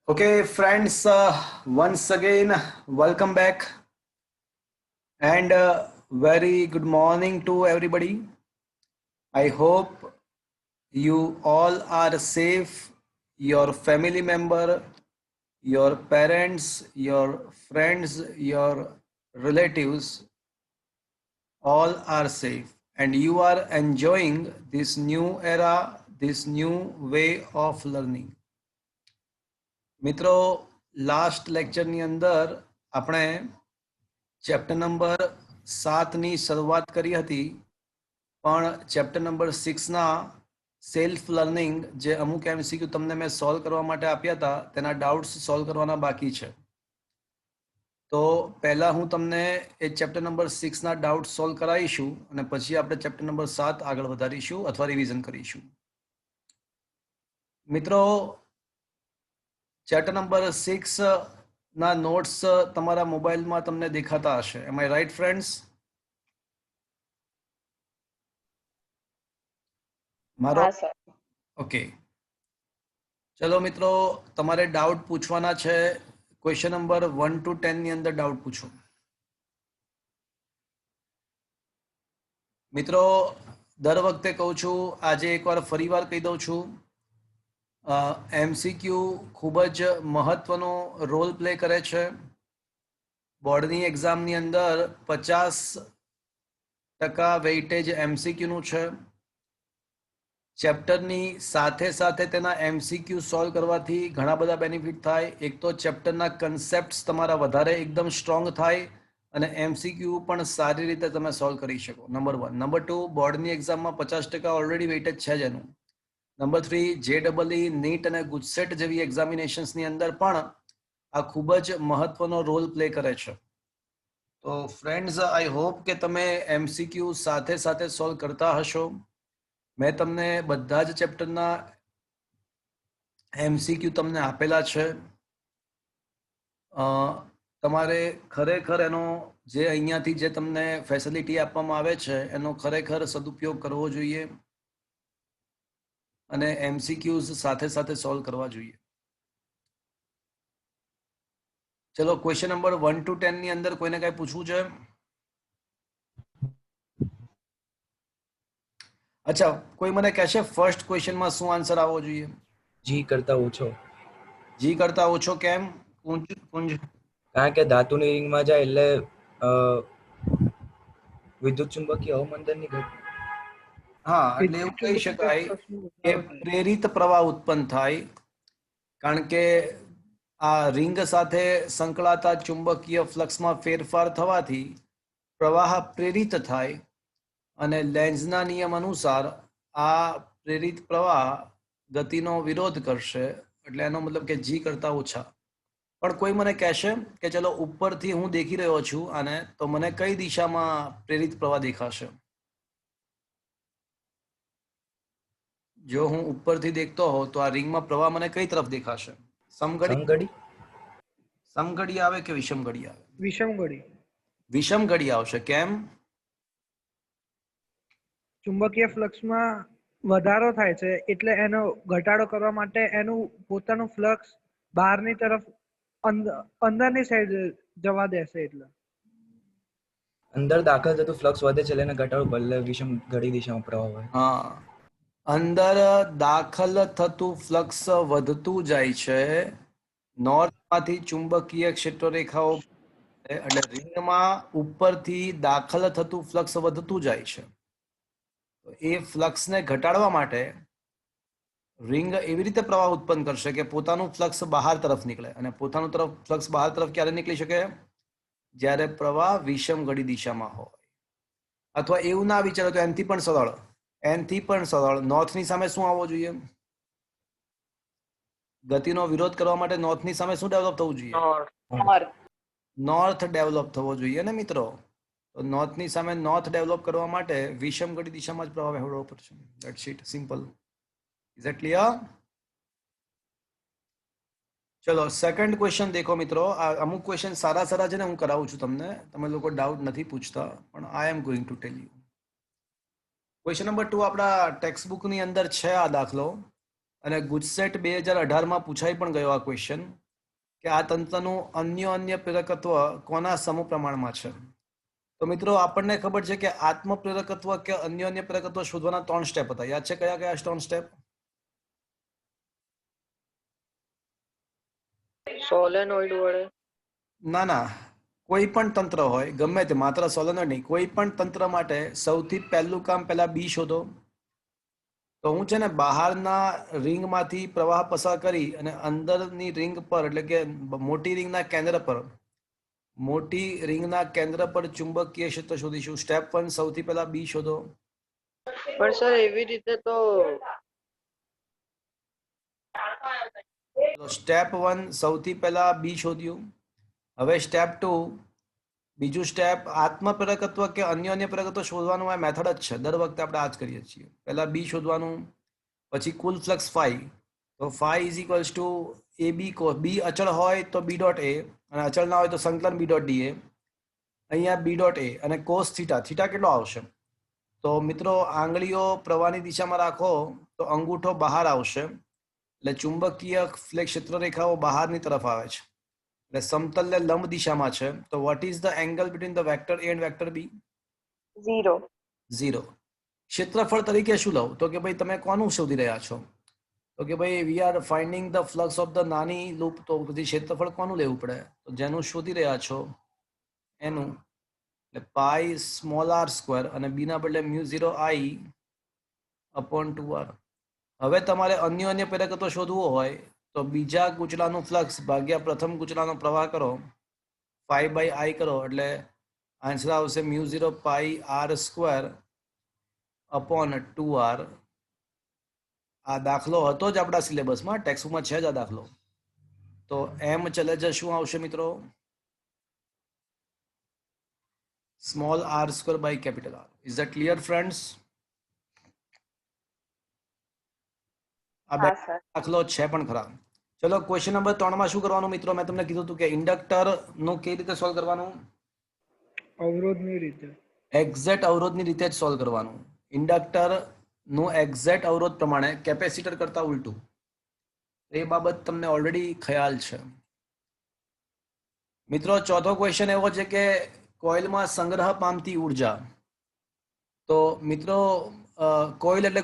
Okay, friends, once again, welcome back and very good morning to everybody. I hope you all are safe, your family member, your parents, your friends, your relatives, all are safe, and you are enjoying this new era, this new way of learning. મિત્રો last લેક્ચરની અંદર આપણે chapter number 7ની શરૂઆત કરી હતી, પણ chapter number 6ના self learning જે અમુક MCQ તમને મેં સોલ્વ કરવા માટે આપ્યા હતા તેના ડાઉટ્સ સોલ્વ કરવાના બાકી છે. તો પહેલા હું તમને એ ચેપ્ટર નંબર 6ના ડાઉટ સોલ્વ કરાવીશું અને પછી આપણે ચેપ્ટર નંબર 7 આગળ વધારીશું અથવા રિવિઝન કરીશું. મિત્રો, ચેપ્ટર નંબર 6 ના નોટ્સ તમારા મોબાઈલમાં તમને દેખાતા હશે. એમ આઈ રાઈટ ફ્રેન્ડ્સ? મારો ઓકે. ચલો મિત્રો, તમારે ડાઉટ પૂછવાના છે. ક્વેશ્ચન નંબર 1 to 10 ની અંદર ડાઉટ પૂછો. મિત્રો, દર વખતે કહું છું, આજે એકવાર ફરીવાર કહી દઉં છું, એમસીક્યુ ખૂબ જ મહત્વનો રોલ પ્લે કરે છે. બોર્ડની એક્ઝામની અંદર 50% વેઇટેજ એમસીક્યુનું છે. ચેપ્ટરની સાથે સાથે તેના એમસીક્યુ સોલ્વ કરવાથી ઘણા બધા બેનિફિટ થાય. એક તો ચેપ્ટરના કન્સેપ્ટ્સ તમારા વધારે એકદમ સ્ટ્રોંગ થાય અને એમસીક્યુ પણ સારી રીતે તમે સોલ્વ કરી શકો. નંબર 1. નંબર 2, બોર્ડની એક્ઝામમાં 50% ઓલરેડી વેઇટેજ છે જ એનું. નંબર 3, JEE, નીટ અને ગુજસેટ જેવી એક્ઝામિનેશન્સની અંદર પણ આ ખૂબ જ મહત્વનો રોલ પ્લે કરે છે. તો ફ્રેન્ડ્સ, આઈ હોપ કે તમે એમસીક્યુ સાથે સાથે સોલ્વ કરતા હશો. મેં તમને બધા જ ચેપ્ટરના એમસીક્યુ તમને આપેલા છે. તમારે ખરેખર એનો જે અહીંયાથી જે તમને ફેસિલિટી આપવામાં આવે છે એનો ખરેખર સદુપયોગ કરવો જોઈએ અને એમસીક્યુઝ સાથે સાથે સોલ્વ કરવા જોઈએ. ચલો, ક્વેશ્ચન નંબર 1 to 10 ની અંદર કોઈને કઈ પૂછવું છે? અચ્છા, કોઈ મને કહેશે ફર્સ્ટ ક્વેશ્ચનમાં શું આન્સર આવવો જોઈએ? જી કરતા ઓછો. જી કરતા ઓછો કેમ? કુંજ? કારણ કે ધાતુની રિંગમાં જાય એટલે વિદ્યુત ચુંબકીય અવમંદનની હા, એટલે એવું કહી શકાય કે પ્રેરિત પ્રવાહ ઉત્પન્ન થાય, કારણ કે આ રિંગ સાથે સંકળાતા ચુંબકીય ફ્લક્સમાં ફેરફાર થવાથી પ્રવાહ પ્રેરિત થાય અને લેન્ઝના નિયમ અનુસાર આ પ્રેરિત પ્રવાહ ગતિનો વિરોધ કરશે. એટલે એનો મતલબ કે જી કરતા ઓછા. પણ કોઈ મને કહેશે કે ચલો ઉપરથી હું દેખી રહ્યો છું આને, તો મને કઈ દિશામાં પ્રેરિત પ્રવાહ દેખાશે? જો હું ઉપરથી દેખતો હોઉં તો આ રિંગમાં પ્રવાહ મને કઈ તરફ દેખાશે? સમઘડી આવે કે વિષમઘડી આવે? વિષમઘડી આવશે. કેમ? ચુંબકીય ફ્લક્સમાં વધારો થાય છે એટલે એનો ઘટાડો કરવા માટે એનું પોતાનું ફ્લક્સ બહારની તરફ અંદરની સાઈડ જવા દેશે. એટલે અંદર દાખલ થતું ફ્લક્સ વધે છે એટલે ઘટાડો ભલે વિષમઘડી દિશામાં પ્રવાહ હોય. હા, અંદર દાખલ થતું ફ્લક્સ વધતું જાય છે. નોર્થમાંથી ચુંબકીય ક્ષેત્ર રેખાઓ એટલે રિંગમાં ઉપરથી દાખલ થતું ફ્લક્સ વધતું જાય છે. તો એ ફ્લક્સને ઘટાડવા માટે રિંગ એવી રીતે પ્રવાહ ઉત્પન્ન કરશે કે પોતાનું ફ્લક્સ બહાર તરફ નીકળે. અને પોતાનું ફ્લક્સ બહાર તરફ ક્યારે નીકળી શકે? જ્યારે પ્રવાહ વિષમઘડી દિશામાં હોય. અથવા એવું ના વિચારો તો એનથી પણ સરળ નોર્થની સામે શું આવવો જોઈએ? ગતિનો વિરોધ કરવા માટે નોર્થની સામે શું ડેવલપ થવું જોઈએ? નોર્થ ડેવલપ થવો જોઈએ ને મિત્રો. તો નોર્થની સામે નોર્થ ડેવલપ કરવા માટે વિષમઘડી દિશામાં જ પ્રવાહ વહેવો પડશે. That's it, simple. Is it clear? ચલો, સેકન્ડ ક્વેશ્ચન દેખો મિત્રો. આ અમુક ક્વેશ્ચન સારા છે ને, હું કરાવું છું તમને. તમે લોકો ડાઉટ નથી પૂછતા, પણ I am going to tell you. Question number 2 આપણા ટેક્સ્ટ બુકની અંદર છે આ દાખલો, અને ગુજસેટ 2018માં પૂછાઈ પણ ગયો આ ક્વેશ્ચન કે આ તંત્રનું અન્ય પ્રેરકત્વ કોના સમપ્રમાણમાં છે. તો મિત્રો આપણને ખબર છે કે આત્મપ્રેરકત્વ કે અન્ય પ્રેરકત્વ શોધવાના 3 સ્ટેપ હતા. યાદ છે કયા 3 સ્ટેપ? સોલેનોઇડ વડે. ના, કોઈ પણ તંત્ર હોય ગમે તે, માત્ર સોલેનોઇડ નહીં, કોઈ પણ તંત્ર માટે સૌથી પહેલું કામ પહેલા બી શોધો. તો હું છે ને બહારના રિંગમાંથી પ્રવાહ પસાર કરી અને અંદરની રિંગ પર એટલે કે મોટી રિંગના કેન્દ્ર પર ચુંબકીય ક્ષેત્ર શોધીશું. સ્ટેપ 1 સૌથી પહેલા બી શોધો. પણ સર એવી રીતે તો સ્ટેપ 1 સૌથી પહેલા બી શોધ્યું. હવે સ્ટેપ 2 બીજું સ્ટેપ આત્મપ્રેરકત્વ કે અન્ય પ્રેરકત્વ શોધવાનું આ મેથડ જ છે. દર વખતે આપણે આ જ કરીએ છીએ. પહેલા બી શોધવાનું, પછી કુલ ફ્લક્સ ફાઈ. તો ફાઈ ઇઝ ઇક્વલ્સ ટુ એ બી બી અચળ હોય તો બી ડોટ એ અને અચળ ના હોય તો સંકલન બી ડોટ ડી એ. અહીંયા બી ડોટ એ અને કોસ થીટા કેટલો આવશે? તો મિત્રો આંગળીઓ પ્રવાહની દિશામાં રાખો તો અંગૂઠો બહાર આવશે એટલે ચુંબકીય ક્ષેત્ર રેખાઓ બહારની તરફ આવે છે એટલે સમતલને લંબ દિશામાં છે. તો what is the angle between the vector A and vector B? 0. ક્ષેત્રફળ તરીકે શું લઉં? તો કે ભાઈ તમે કોનું શોધી રહ્યા છો? તો કે ભાઈ we are finding the flux of the નાની લૂપ. તો પછી ક્ષેત્રફળ કોનું લેવું પડે? તો જેનું શોધી રહ્યા છો એનું, એટલે પાઈ સ્મોલ આર સ્ક્વેર અને બી ના બદલે μ0 I અપોન 2r. હવે તમારે અન્ય પ્રેરકત્વ શોધવું હોય તો બીજા ગુચલાનું ફ્લક્સ ભાગ્યા પ્રથમ ગુચલાનો પ્રવાહ કરો, 5/I કરો એટલે આન્સર આવશે μ0 પાઈ r સ્ક્વેર અપોન 2r. આ દાખલો હતો જ આપણા સિલેબસમાં, ટેક્સ્ટબુકમાં છે જ આ દાખલો. તો એમ ચલે જ શું આવશે મિત્રો? Small r square by capital R. Is that clear friends? આ બે દાખલો છે પણ ખરા. ચલો ક્વેશ્ચન નંબર 3 માં શું કરવાનું મિત્રો? મેં તમને કીધું હતું કે ઇન્ડક્ટર નું કેવી રીતે સોલ્વ કરવાનું? અવરોધની રીતે. એક્ઝેક્ટ અવરોધની રીતે જ સોલ્વ કરવાનું. ઇન્ડક્ટર નું એક્ઝેક્ટ અવરોધ પ્રમાણે, કેપેસિટર કરતા ઉલટું. એ બાબત તમને ઓલરેડી ખ્યાલ છે. મિત્રો ચોથો ક્વેશ્ચન એવો છે કે કોઇલમાં સંગ્રહ પામતી ઉર્જા. તો મિત્રો કોઇલ એટલે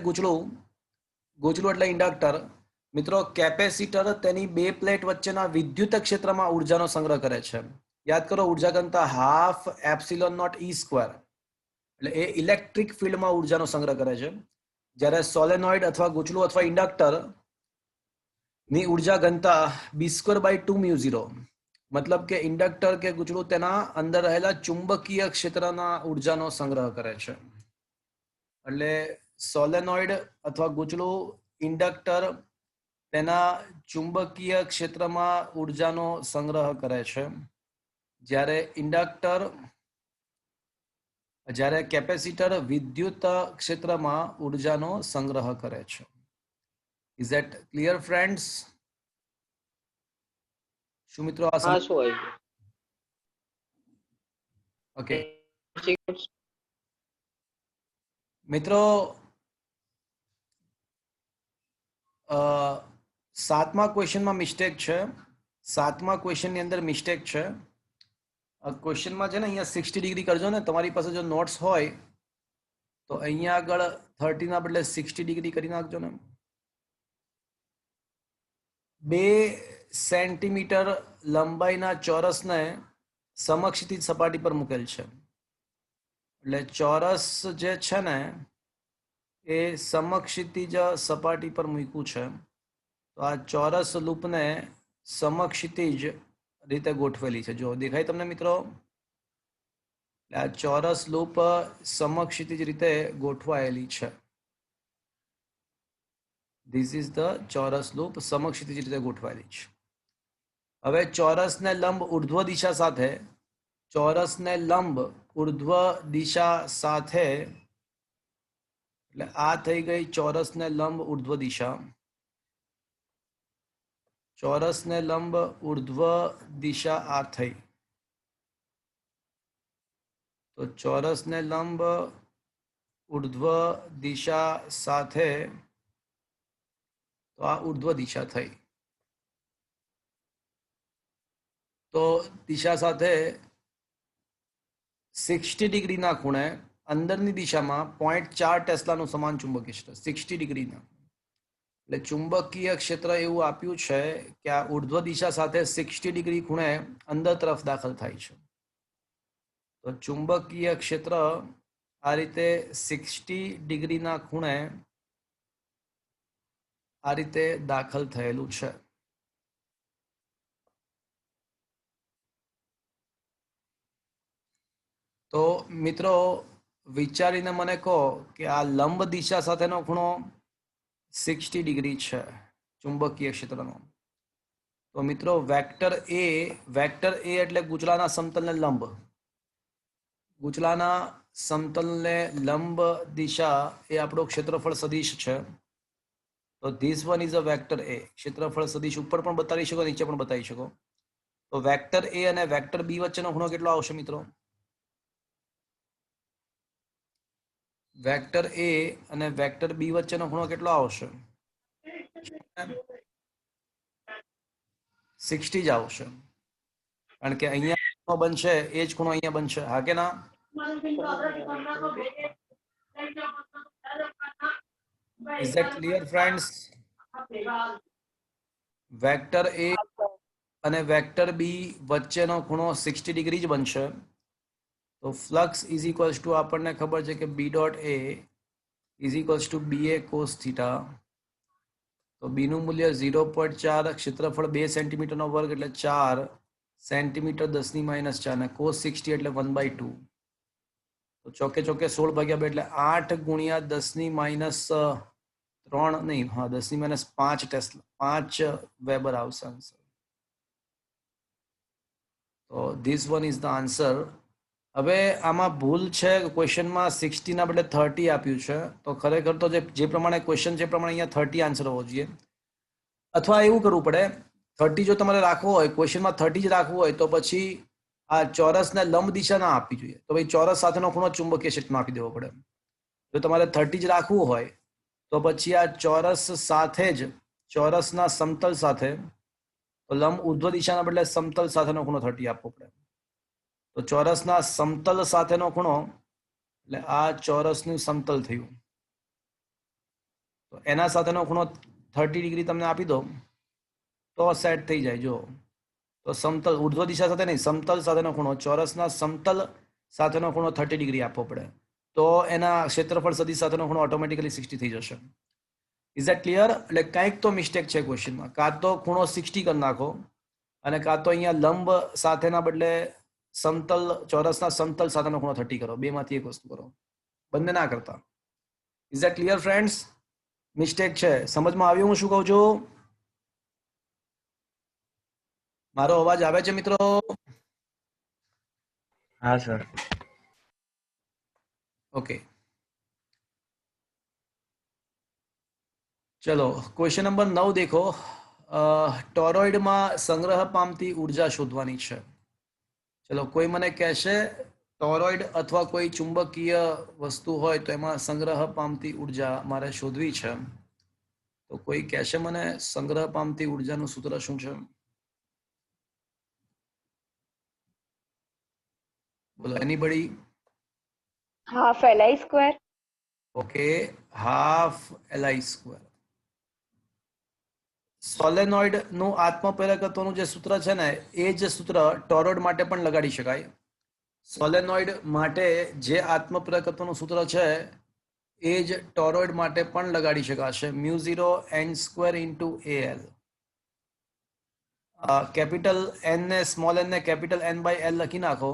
ગુચલું એટલે ઇન્ડક્ટર. મિત્રો કેપેસિટર તેની બે પ્લેટ વચ્ચેના વિદ્યુત ક્ષેત્રમાં ઉર્જાનો સંગ્રહ કરે છે. યાદ કરો ઉર્જા ઘનતા half epsilon naught E square. એટલે એ ઇલેક્ટ્રિક ફિલ્ડમાં ઉર્જાનો સંગ્રહ કરે છે. જ્યારે સોલેનોઇડ અથવા ગુચલું અથવા ઇન્ડક્ટર ની ઉર્જા ઘનતા b²/2 μ0. મતલબ કે ઇન્ડક્ટર કે ગુચલું તેના અંદર રહેલા ચુંબકીય ક્ષેત્રના ઉર્જાનો સંગ્રહ કરે છે. એટલે સોલેનોઇડ અથવા ગુચલું, ઇન્ડક્ટર તેના ચુંબકીય ક્ષેત્રમાં ઉર્જાનો સંગ્રહ કરે છે. જ્યારે કેપેસિટર વિદ્યુત ક્ષેત્રમાં ઉર્જાનો સંગ્રહ કરે છે. Is that clear friends? શું મિત્રો આ હા શું હોય ઓકે મિત્રો, સાતમા ક્વેશ્ચનમાં મિસ્ટેક છે. સાતમા ક્વેશ્ચનની અંદર મિસ્ટેક છે. ક્વેશ્ચનમાં છે ને અહીંયા 60 ડિગ્રી કરજો ને. તમારી પાસે જો નોટ્સ હોય તો અહીંયા આગળ 30 ના બદલે 60 ડિગ્રી કરી નાખજો ને. 2 સેન્ટીમીટર લંબાઈના ચોરસને સમક્ષિતિજ સપાટી પર મૂકેલ છે. એટલે ચોરસ જે છે ને એ સમક્ષિતિજ સપાટી પર મૂક્યું છે. તો આ ચોરસ લૂપને સમક્ષિતિજ રીતે ગોઠવેલી છે. જો દેખાય તમને મિત્રો? આ ચોરસ લૂપ સમક્ષિતિજ રીતે ગોઠવાયેલી છે. ધીસ ઇઝ ધ ચોરસ લૂપ, સમક્ષિતિજ રીતે ગોઠવાયેલી છે. હવે ચોરસને લંબ ઉર્ધ્વ દિશા સાથે, એટલે આ થઈ ગઈ ચોરસને લંબ ઉર્ધ્વ દિશા. ચોરસને લંબ ઉર્ધ્વ દિશા આ થઈ. તો ચોરસને લંબ ઉર્ધ્વ દિશા સાથે તો આ ઉર્ધ્વ દિશા થઈ. તો દિશા સાથે 60 ડિગ્રીના ખૂણે અંદરની દિશામાં 0.4 ટેસ્લાનું સમાન ચુંબકીય ક્ષેત્ર 60 ડિગ્રીના. એટલે ચુંબકીય ક્ષેત્ર એવું આપ્યું છે કે આ ઉર્ધ્વ દિશા સાથે 60 ડિગ્રી ખૂણે અંદર તરફ દાખલ થાય છે. તો ચુંબકીય ક્ષેત્ર આ રીતે 60 ડિગ્રીના ખૂણે આ રીતે દાખલ થયેલું છે. તો મિત્રો વિચારીને મને કહો કે આ લંબ દિશા સાથેનો ખૂણો 60 ડિગ્રી છે ચુંબકીય ક્ષેત્રનો. તો મિત્રો વેક્ટર એ એટલે ગુચલાના સમતલને લંબ. ગુચલાના સમતલને લંબ દિશા એ આપણો ક્ષેત્રફળ સદિશ છે. તો this one is a vector A. ક્ષેત્રફળ સદિશ ઉપર પણ બતાવી શકો, નીચે પણ બતાવી શકો. તો વેક્ટર એ અને વેક્ટર બી વચ્ચેનો ખૂણો કેટલો આવશે મિત્રો? વેક્ટર એ અને વેક્ટર બી વચ્ચેનો ખૂણો કેટલો આવશે? 60 જ આવશે. કારણ કે અહીંયા ખૂણો બનશે એ જ ખૂણો અહીંયા બનશે. હા કે ના? Is that clear, friends? Vector A અને વેક્ટર બી વચ્ચેનો ખૂણો 60 ડિગ્રી જ બનશે. તો ફ્લક્સ ઇઝ ઇક્વલ્સ ટુ આપણને ખબર છે કે B dot A is equals to B A cos theta. તો બી નું મૂલ્ય 0.4, ક્ષેત્રફળ 2 સેન્ટીમીટરનો વર્ગ એટલે 4 સેન્ટીમીટર 10⁻⁴ અને કોસ 60 એટલે 1/2. તો ચોકે ચોકે 16/2 એટલે 8 ગુણ્યા 10⁻³ નહીં, હા 10⁻5 ટેસ્લા 5 વેબર આવશે આન્સર. તો this one is the answer. હવે આમાં ભૂલ છે, ક્વેશ્ચનમાં 60 ના બદલે 30 આપ્યું છે. તો ખરેખર તો જે પ્રમાણે ક્વેશ્ચન છે એ પ્રમાણે અહીંયા 30 આન્સર હોવો જોઈએ. અથવા એવું કરવું પડે, 30 જો તમારે રાખવો હોય, ક્વેશ્ચનમાં 30 જ રાખવું હોય તો પછી આ ચોરસને લંબ દિશા ના આપવી જોઈએ. તો ભાઈ ચોરસ સાથેનો ખૂણો ચુંબકીય ક્ષેત્રમાં આપી દેવો પડે. જો તમારે 30 જ રાખવું હોય તો પછી આ ચોરસ સાથે જ ચોરસના સમતલ સાથે તો લંબ ઉર્ધ્વ દિશાના બદલે સમતલ સાથેનો ખૂણો 30 આપવો પડે. તો ચોરસના સમતલ સાથેનો ખૂણો એટલે આ ચોરસનું સમતલ થયું. તો એના સાથેનો ખૂણો 30 ડિગ્રી તમને આપી દો તો સેટ થઈ જાય. જો તો સમતલ ઉર્ધ્વ દિશા સાથે નહીં, સમતલ સાથેનો ખૂણો, ચોરસના સમતલ સાથેનો ખૂણો 30 ડિગ્રી આપવો પડે. તો એના ક્ષેત્રફળ સદિશ સાથેનો ખૂણો ઓટોમેટિકલી 60 થઈ જશે. Is that clear? એટલે કંઈક તો મિસ્ટેક છે ક્વેશ્ચનમાં. કાં તો ખૂણો 60 કરી નાખો અને કાં તો અહીંયા લંબ સાથેના બદલે સમતલ ચોરસના સમતલ સાથેનો ખૂણો 30 કરો. બેમાંથી એક વસ્તુ કરો, બંને ના કરતા. Is that clear friends? Mistake છે. સમજમાં આવ્યું હું શું કહું છું? મારો અવાજ આવે છે મિત્રો? હા સર. ઓકે, ચલો ક્વેશ્ચન નંબર 9 દેખો. ટોરોઇડમાં સંગ્રહ પામતી ઉર્જા શોધવાની છે. ચલો કોઈ મને કહેશે ટોરોઇડ અથવા કોઈ ચુંબકીય વસ્તુ હોય તો એમાં સંગ્રહ પામતી ઉર્જા મારે શોધવી છે. તો કોઈ કહેશે મને સંગ્રહ પામતી ઉર્જાનું સૂત્ર શું છે? બોલો, anybody? half Li square. Okay, half Li square. Solenoid નું આત્મપ્રેરકત્વનું જે સૂત્ર છે ને એ જ સૂત્ર ટોરોઇડ માટે પણ લગાડી શકાય. સોલેનોઇડ માટે જે આત્મપ્રેરકત્વનું સૂત્ર છે એ જ ટોરોઇડ માટે પણ લગાડી શકાશે. μ0 n² × Al. કેપિટલ n ને સ્મોલ n ને કેપિટલ N/L લખી નાખો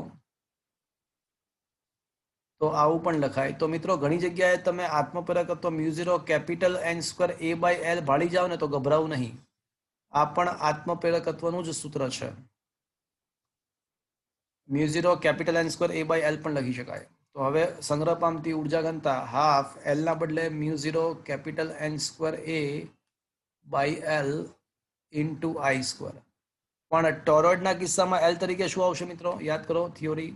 તો આવું પણ લખાય. તો મિત્રો ઘણી જગ્યાએ તમે આત્મપ્રેરકત્વ μ0 કેપિટલ n² A/L ભાળી જાઓ ને તો ગભરાવું નહીં. આ પણ આત્મપ્રેરકત્વનું જ સૂત્ર છે. μ0 કેપિટલ n² A/L પણ લખી શકાય. તો હવે સંગ્રહ પામતી ઉર્જા ઘનતા હાફ L ના બદલે μ0 કેપિટલ n² A/L × I². પણ ટોરોઇડના કિસ્સામાં L તરીકે શું આવશે મિત્રો? યાદ કરો થિયોરી.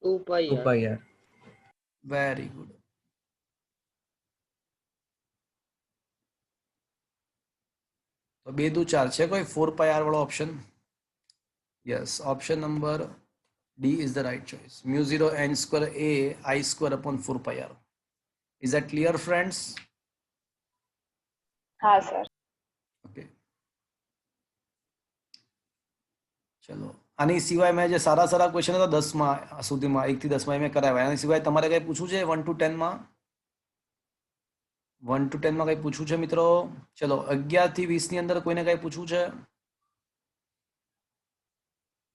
2πr. Very good. તો 2 દુ 4 છે કોઈ 4 પાઈ આર વાળો option? Yes, option number D is the right choice. Mu 0 n square a I square upon 4 pi R. Is that clear friends? હા સર. ઓકે, ચલો. આની સિવાય મેં જે સારા સારા ક્વેશ્ચન હતા 10માં સુધીમાં 1 થી 10માં મેં કરાવ્યા. આની સિવાય તમારે કઈ પૂછવું છે 1 to 10 માં? 1 to 10 માં કઈ પૂછવું છે મિત્રો? ચલો, 11 થી 20 ની અંદર કોઈને કઈ પૂછવું છે?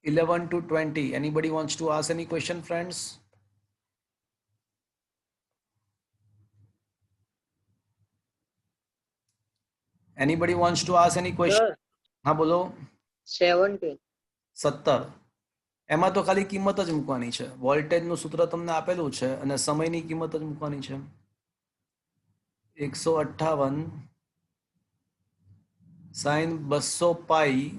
11 to 20. Anybody wants to ask any question, friends? Anybody wants to ask any question? Sir હા બોલો. 17. 17. એમાં તો ખાલી કિંમત જ મૂકવાની છે. વોલ્ટેજનું સૂત્ર તમને આપેલું છે અને સમયની કિંમત જ મૂકવાની છે. 158 sin 200 પાઈ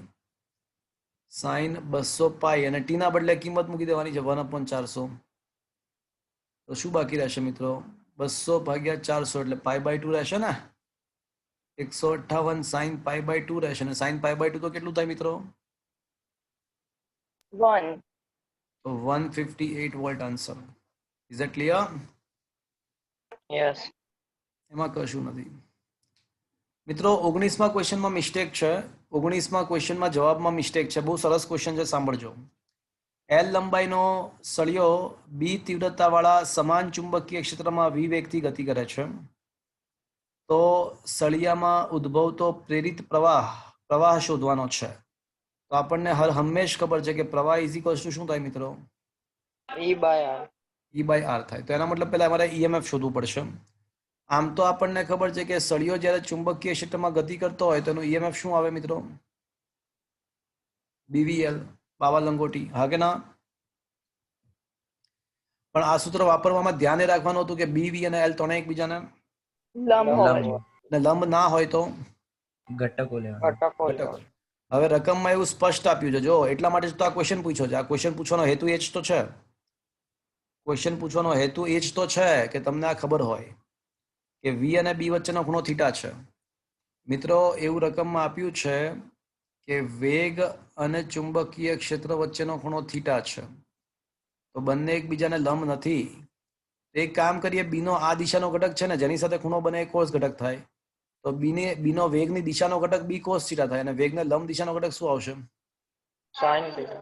sin 200 પાઈ અને ટી ના બદલે કિંમત મૂકી દેવાની છે 1/400. તો શું બાકી રહેશે મિત્રો? 200 ભાગ્યા 400 એટલે π/2 રહેશે ને. 158 sin π/2 રહેશે અને sin π/2 તો કેટલું થાય મિત્રો? 1. તો 158 volt answer. Is it clear? Yes. એમાં કશું નથી મિત્રો. 19માં ક્વેશ્ચનમાં મિસ્ટેક છે. 19માં ક્વેશ્ચનમાં જવાબમાં મિસ્ટેક છે. બહુ સરસ ક્વેશ્ચન છે, સાંભળજો. એલ લંબાઈનો સળિયો બી તીવ્રતાવાળા સમાન ચુંબકીય ક્ષેત્રમાં વી વેગથી ગતિ કરે છે. તો સળિયામાં ઉદ્ભવતો પ્રેરિત પ્રવાહ શોધવાનો છે. તો આપણને હંમેશ ખબર છે કે પ્રવાહ ઇઝ ઇક્વલ્સ ટુ શું થાય મિત્રો? E by R. E by R થાય. તો એના મતલબ પહેલા અમારે ઈએમએફ શોધવું પડશે. આમ તો આપણને ખબર છે કે સળિયો જ્યારે ચુંબકીય ક્ષેત્રમાં ગતિ કરતો હોય તો એનું ઈએમએફ શું આવે મિત્રો? બીવીએલ, બાવા લંગોટી. હા કે ના? પણ આ સૂત્ર વાપરવામાં ધ્યાન એ રાખવાનું હતું કે બીવી અને એલ ત્રણે એકબીજાને લંબ હોવા લંબ. જોઈએ. ને લંબ ના હોય તો ઘટકો લેવાના. ઘટકો. ઘટકો. હવે રકમમાં એવું સ્પષ્ટ આપ્યું છે. જો એટલા માટે તો આ ક્વેશ્ચન પૂછ્યો છે. આ ક્વેશ્ચન પૂછવાનો હેતુ એ જ તો છે. ક્વેશ્ચન પૂછવાનો હેતુ એ જ તો છે કે તમને આ ખબર હોય કે વી અને બી વચ્ચેનો ખૂણો થીટા છે. મિત્રો એવું રકમમાં આપ્યું છે કે વેગ અને ચુંબકીય ક્ષેત્ર વચ્ચેનો ખૂણો થીટા છે. તો બંને એકબીજાને લંબ નથી. એક કામ કરીએ, બીનો આ દિશાનો ઘટક છે ને જેની સાથે ખૂણો બને એ કોસ ઘટક થાય. તો બીનો વેગની દિશાનો ઘટક બી કોસ થીટા થાય અને વેગને લંબ દિશાનો ઘટક શું આવશે? Sin theta.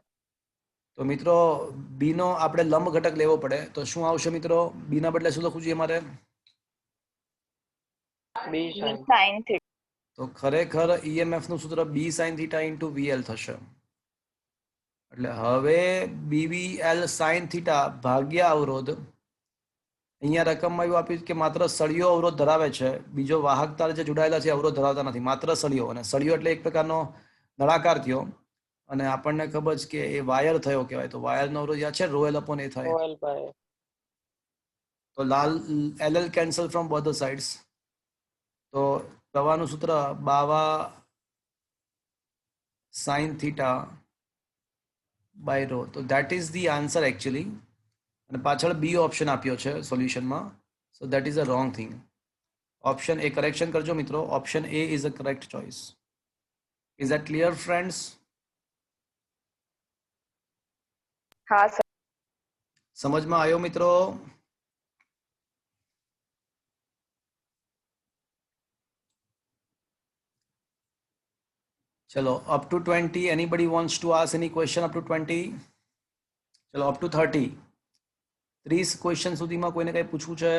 તો મિત્રો બીનો આપણે લંબ ઘટક લેવો પડે તો શું આવશે મિત્રો? બીના બદલે શું લખવું જોઈએ મારે? B B sin. sin theta. તો ખરેખર ઈએમએફ નું સૂત્ર બી સાઇન થીટા ઇન્ટુ વીએલ થશે. એટલે હવે બીવીએલ સાઇન થીટા ભાગ્યા અવરોધ. અહીંયા રકમમાં એવું આપ્યું કે માત્ર સળિયો અવરોધ ધરાવે છે, બીજો વાહક તાર જે જોડાયેલા છે અવરોધ ધરાવતા નથી. માત્ર સળિયો. અને સળિયો એટલે એક પ્રકારનો નળાકાર થયો અને આપણને ખબર છે કે એ વાયર થયો કહેવાય. તો વાયરનો અવરોધ યાદ છે, રોએલ અપોન એ થાય. OL by A. તો લાલ L cancel from both the sides. તો પ્રવાહનું સૂત્ર બાવા સાઇન થીટા બાય રો. તો that is the answer actually. અને પાછળ બી ઓપ્શન આપ્યો છે સોલ્યુશનમાં. So that is a wrong thing. Option A correction કરજો મિત્રો. Option A is a correct choice. Is that clear friends? હા સર. સમજમાં આવ્યો મિત્રો? ચલો, up to 20. Anybody wants to ask any question up to 20? ચલો, અપ ટુ 30. 30 ક્વેશ્ચન સુધીમાં કોઈને કઈ પૂછવું છે?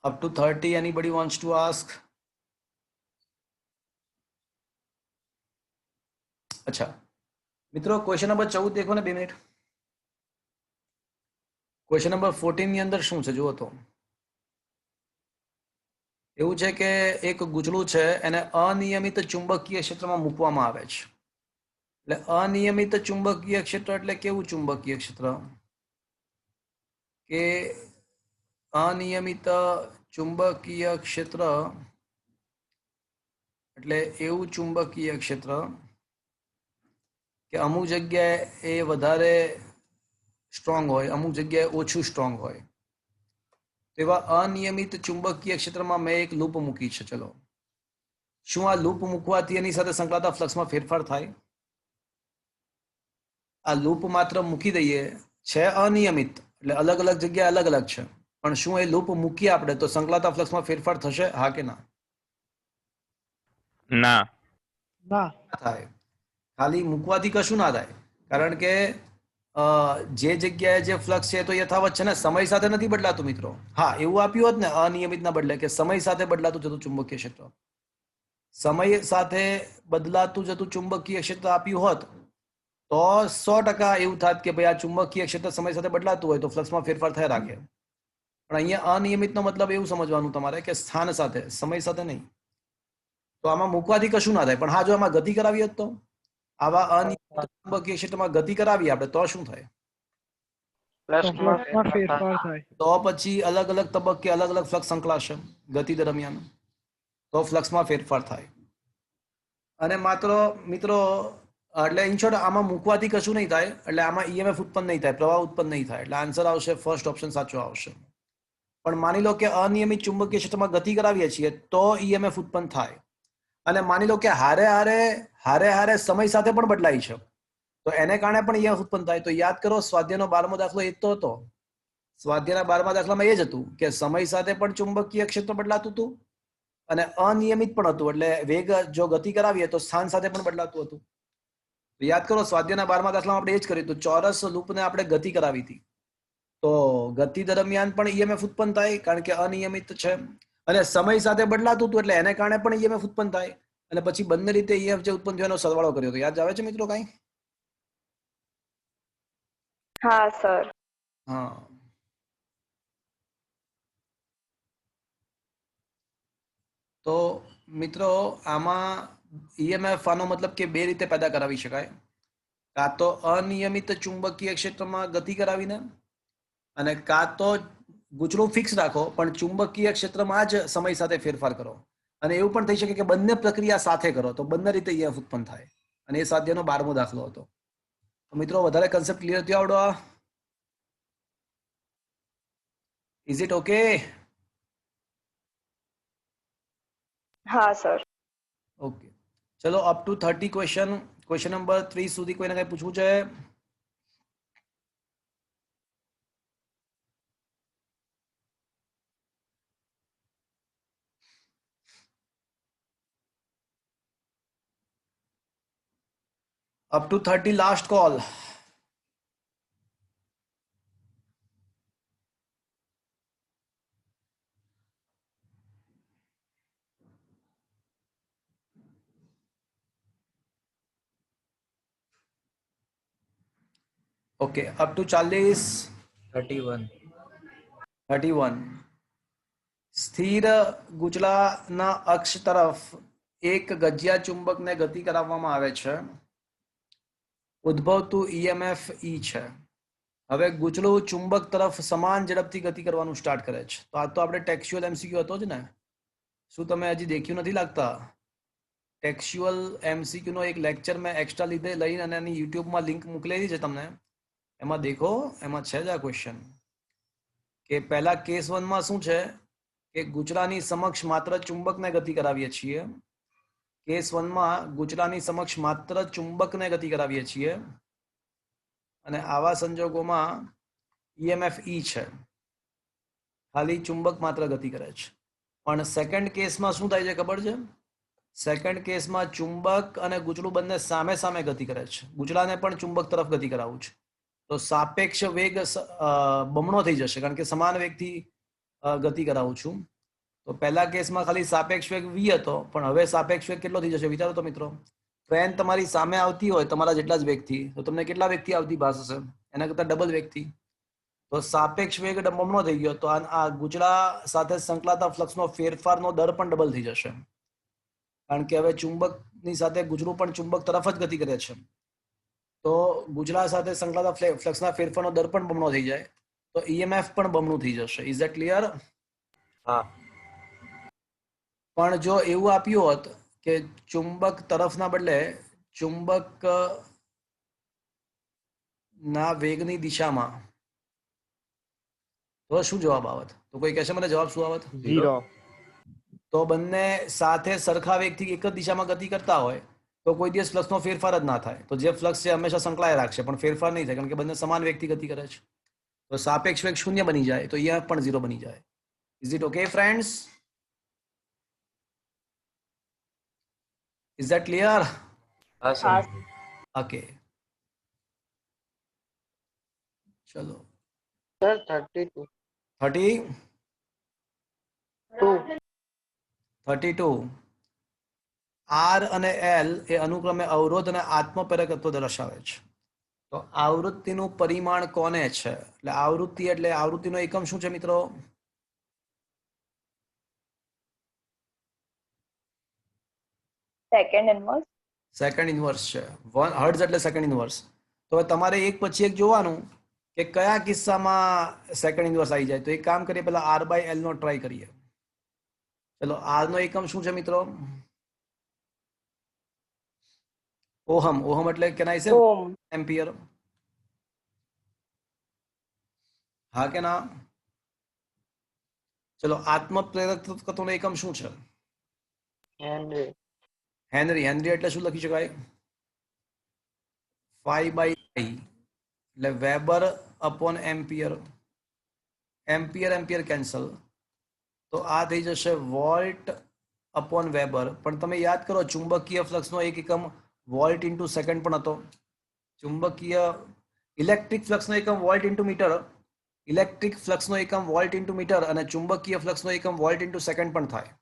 Up to 30, anybody wants to ask? અચ્છા મિત્રો, ક્વેશ્ચન નંબર 14 દેખો ને 2 મિનિટ. ક્વેશ્ચન નંબર 14 ની અંદર શું છે જુઓ તો. એવું છે કે એક ગુચડું છે એને અનિયમિત ચુંબકીય ક્ષેત્રમાં મૂકવામાં આવે છે. એટલે અનિયમિત ચુંબકીય ક્ષેત્ર એટલે કેવું ચુંબકીય ક્ષેત્ર? કે અનિયમિત ચુંબકીય ક્ષેત્ર એટલે એવું ચુંબકીય ક્ષેત્ર કે અમુક જગ્યાએ એ વધારે સ્ટ્રોંગ હોય, અમુક જગ્યાએ ઓછું સ્ટ્રોંગ હોય. તેવા અનિયમિત ચુંબકીય ક્ષેત્રમાં મેં એક લૂપ મૂકી છે. ચલો, શું આ લૂપ મૂકવાથી એની સાથે સંકળાતા ફ્લક્સમાં ફેરફાર થાય? આ લૂપ માત્ર મૂકી દઈએ છે અનિયમિત, એટલે અલગ અલગ જગ્યાએ અલગ અલગ છે, પણ શું એ લૂપ મૂકીએ આપણે તો સંકળાતા ફ્લક્સમાં ફેરફાર થશે? હા કે ના? ના. ના. થાય. ખાલી મૂકવાથી કશું ના થાય, કારણ કે જે જગ્યાએ જે ફ્લક્સ છે તો યથાવત છે ને, સમય સાથે નથી બદલાતું મિત્રો. હા, એવું આપ્યું હોત ને અનિયમિતના બદલે કે સમય સાથે બદલાતું જતું ચુંબકીય ક્ષેત્ર, સમય સાથે બદલાતું જતું ચુંબકીય ક્ષેત્ર આપ્યું હોત તો 100% એવું થાત કે ભાઈ આ ચુંબકીય ક્ષેત્ર સમય સાથે બદલાતું હોય તો ફ્લક્સમાં ફેરફાર થયા રાખે. પણ અહીંયા અનિયમિતનો મતલબ એવું સમજવાનું તમારે કે સ્થાન સાથે, સમય સાથે નહીં. તો આમાં મૂકવાથી કશું ના થાય. પણ હા, જો આમાં ગતિ કરાવી હોત તો, આવા અનિયમિત ચુંબકીય ક્ષેત્રમાં ગતિ કરાવીએ આપણે તો શું થાય? ફ્લક્સમાં ફેરફાર થાય. તો પછી અલગ અલગ તબક્કે અલગ અલગ ફ્લક્સ સંકળાશે ગતિ દરમિયાન, તો ફ્લક્સમાં ફેરફાર થાય. અને માત્ર મિત્રો એટલે ઇન શોર્ટ આમાં મૂકવાથી કશું નહીં થાય, એટલે આમાં ઈએમએફ ઉત્પન્ન નહીં થાય, પ્રવાહ ઉત્પન્ન નહીં થાય. એટલે આન્સર આવશે ફર્સ્ટ ઓપ્શન સાચો આવશે. પણ માની લો કે અનિયમિત ચુંબકીય ક્ષેત્રમાં ગતિ કરાવીએ છીએ તો ઈએમએફ ઉત્પન્ન થાય. અને માની લો કે હારે હારે સમય સાથે પણ બદલાય છે તો એને કારણે પણ ઈએમએફ ઉત્પન્ન થાય. તો યાદ કરો, સ્વાધ્યાયનો 12મો દાખલો એ જ તો હતો. સ્વાધ્યાયના 12મા દાખલામાં એ જ હતું કે સમય સાથે પણ ચુંબકીય ક્ષેત્ર બદલાતું હતું અને અનિયમિત પણ હતું. એટલે વેગ જો ગતિ કરાવીએ તો સ્થાન સાથે પણ બદલાતું હતું. તો યાદ કરો, સ્વાધ્યાયના 12મા દાખલામાં આપણે એ જ કર્યું હતું. ચોરસ લૂપને આપણે ગતિ કરાવી હતી, તો ગતિ દરમિયાન પણ ઈએમએફ ઉત્પન્ન થાય કારણ કે અનિયમિત છે, અને સમય સાથે બદલાતું હતું એટલે એને કારણે પણ ઈએમએફ ઉત્પન્ન થાય. અને પછી બંને રીતે ઈએમએફ જે ઉત્પન્ન થયો એનો સરવાળો કર્યો હતો. યાદ આવે છે મિત્રો કાંઈ? હા સર. હા. તો મિત્રો આમાં ઈએમએફ આનો મતલબ કે બે રીતે પેદા કરાવી શકાય. કાં તો અનિયમિત ચુંબકીય ક્ષેત્રમાં ગતિ કરાવીને, અને કાં તો ગૂંચળું ફિક્સ રાખો પણ ચુંબકીય ક્ષેત્રમાં જ સમય સાથે ફેરફાર કરો. અને એવું પણ થઈ શકે કે બંને પ્રક્રિયા સાથે કરો તો બંને રીતે ઈએમએફ ઉત્પન્ન થાય. અને એ સ્વાધ્યાયનો 12મો દાખલો હતો. તો મિત્રો વધારે કન્સેપ્ટ ક્લિયર થયો આવડો? Is it okay? હા સર. ઓકે, ચલો up two 30 question. Question number 30 સુધી કોઈને કઈ પૂછવું છે? Up to 30 last call. Okay, up to 40. 31. 31. સ્થિર ગૂંચળાના અક્ષ તરફ એક ગજિયા ચુંબકને ગતિ કરાવવામાં આવે છે. ઉદ્ભવતું ઈએમએફ ઈ છે. હવે ગૂંચળું ચુંબક તરફ સમાન ઝડપથી ગતિ કરવાનું સ્ટાર્ટ કરે છે. તો આ તો આપણે ટેક્સ્ચ્યુઅલ એમસીક્યુ હતો જ ને? શું તમે હજી દેખ્યું નથી લાગતા? ટેક્સ્ચ્યુઅલ એમસીક્યુ નો એક લેક્ચર મેં એક્સ્ટ્રા લીધે લઈને અને એની યુટ્યુબમાં લિંક મોકલેલી છે તમને. એમાં દેખો, એમાં છે જ આ ક્વેશ્ચન કે પહેલા કેસ 1 માં શું છે કે ગૂંચળાની સમક્ષ માત્ર ચુંબકને ગતિ કરાવીએ છીએ. કેસ 1 માં ગૂંચળાની સમક્ષ માત્ર ચુંબકને ગતિ કરાવીએ છીએ અને આવા સંજોગોમાં ઈએમએફ ઈ છે, ખાલી ચુંબક માત્ર ગતિ કરે છે. પણ સેકન્ડ કેસમાં શું થાય છે ખબર છે? સેકન્ડ કેસમાં ચુંબક અને ગૂંચળું બંને સામે સામે ગતિ કરે છે. ગૂંચળાને પણ ચુંબક તરફ ગતિ કરાવવું છે તો સાપેક્ષ વેગ બમણો થઈ જશે કારણ કે સમાન વેગથી ગતિ કરાવું છું. તો પહેલા કેસમાં ખાલી સાપેક્ષ વેગ v હતો, પણ હવે સાપેક્ષ વેગ કેટલો થઈ જશે વિચારો તો મિત્રો. ટ્રેન તમારી સામે આવતી હોય તમારા જેટલા જ વેગથી, તો તમને કેટલા વેગથી આવતી ભાસશે? એના કરતા ડબલ વેગથી. તો સાપેક્ષ વેગ બમણો થઈ ગયો, તો આ ગૂંચળા સાથે સંકળાતા ફ્લક્સનો ફેરફારનો દર પણ ડબલ થઈ જશે કારણ કે હવે ચુંબકની સાથે ગૂંચળું પણ ચુંબક તરફ જ ગતિ કરે છે. તો ગૂંચળા સાથે સંકળાતા ફ્લક્સના ફેરફારનો દર પણ બમણો થઈ જાય તો ઈએમએફ પણ બમણું થઈ જશે. Is that clear? હા. પણ જો એવું આપ્યું હોત કે ચુંબક તરફના બદલે ચુંબક ના વેગની દિશામાં, તો શું જવાબ આવત? તો કોઈ કહેશે મને જવાબ શું આવત? 0. તો બંને સાથે સરખા વેગથી એક જ દિશામાં ગતિ કરતા હોય તો કોઈ દિવસ ફ્લક્સનો ફેરફાર જ ના થાય. તો જે ફ્લક્સ છે હંમેશા સંકળાયેલા રાખશે પણ ફેરફાર નહીં થાય, કારણ કે બંને સમાન વેગથી ગતિ કરે છે. તો સાપેક્ષ વેગ શૂન્ય બની જાય તો અહીંયા પણ 0 બની જાય. Is it okay friends? Is that clear? હા હા સર. ઓકે, ચલો. Sir, 32. 30 Two. 32 આર અને એલ એ અનુક્રમે અવરોધ અને આત્મપ્રેરકત્વ દર્શાવે છે. તો આવૃત્તિનું પરિમાણ કોને છે? એટલે આવૃત્તિનો એકમ શું છે મિત્રો? Second inverse. સેકન્ડ ઇન્વર્સ છે. 1 હર્ટ્ઝ એટલે સેકન્ડ ઇન્વર્સ. તો હવે તમારે એક પછી એક જોવાનું કે કયા કિસ્સામાં સેકન્ડ ઇન્વર્સ આવી જાય. તો એક કામ કરીએ, પહેલા આર બાય એલ નો ટ્રાય કરીએ. ચલો, આર નો એકમ શું છે મિત્રો? ઓહમ. ઓહમ એટલે can I say ohm. Ampere? હા કે ના? ચલો, આત્મપ્રેરકત્વનો એકમ શું છે? Henry. હેનરી. હેનરી એટલે શું લખી શકાય? 5/I એટલે weber upon ampere. Ampere cancel, તો આ થઈ જશે વોલ્ટ અપોન વેબર. પણ તમે યાદ કરો, ચુંબકીય ફ્લક્સનો એક એકમ વોલ્ટ ઇન્ટુ સેકન્ડ પણ હતો. ઇલેક્ટ્રિક ફ્લક્સનો એકમ વોલ્ટ ઇન્ટુ મીટર, અને ચુંબકીય ફ્લક્સનો એકમ વોલ્ટ ઇન્ટુ સેકન્ડ પણ થાય.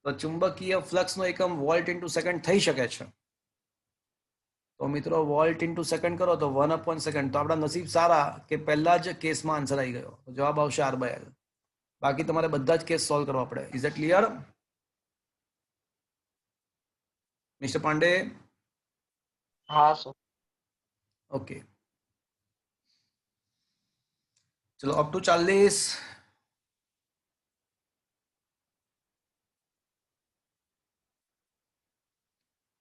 તો ચુંબકીય ફ્લક્સનો એકમ વોલ્ટ ઇન્ટુ સેકન્ડ થઈ શકે છે. તો મિત્રો વોલ્ટ ઇન્ટુ સેકન્ડ કરો તો 1/સેકન્ડ. તો આપણા નસીબ સારા કે પહેલા જ કેસમાં આન્સર આવી ગયો. તો જવાબ આવશે R/L. બાકી તમારે બધા જ કેસ સોલ્વ કરવા પડે. Is it clear mister Pandey? હા sir. ઓકે, ચલો અપ ટુ 40.